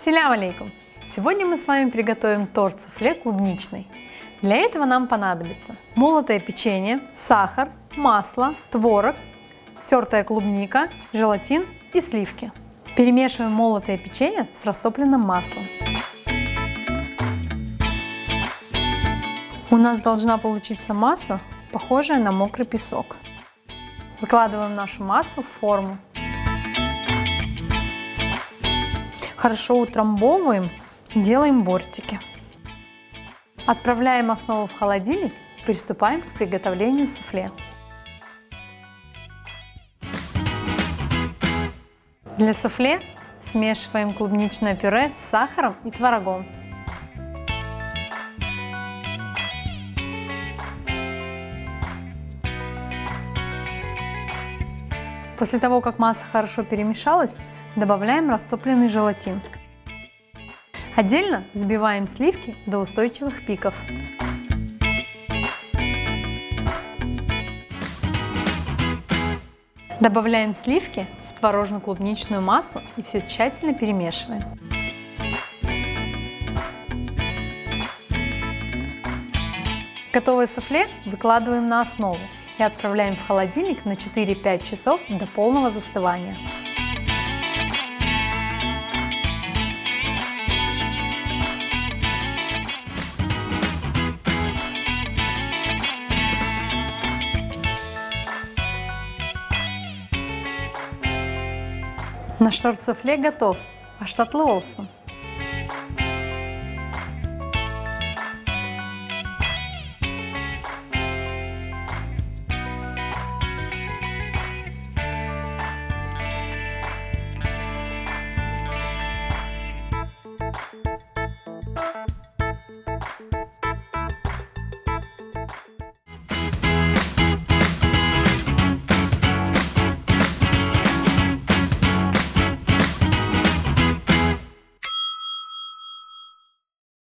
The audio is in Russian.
Ассаляму алейкум! Сегодня мы с вами приготовим торт суфле клубничный. Для этого нам понадобится молотое печенье, сахар, масло, творог, тертая клубника, желатин и сливки. Перемешиваем молотое печенье с растопленным маслом. У нас должна получиться масса, похожая на мокрый песок. Выкладываем нашу массу в форму. Хорошо утрамбовываем, делаем бортики. Отправляем основу в холодильник и приступаем к приготовлению суфле. Для суфле смешиваем клубничное пюре с сахаром и творогом. После того, как масса хорошо перемешалась, добавляем растопленный желатин. Отдельно взбиваем сливки до устойчивых пиков. Добавляем сливки в творожно-клубничную массу и все тщательно перемешиваем. Готовое суфле выкладываем на основу и отправляем в холодильник на 4-5 часов до полного застывания. Наш торт суфле готов. Аш татлы олсун!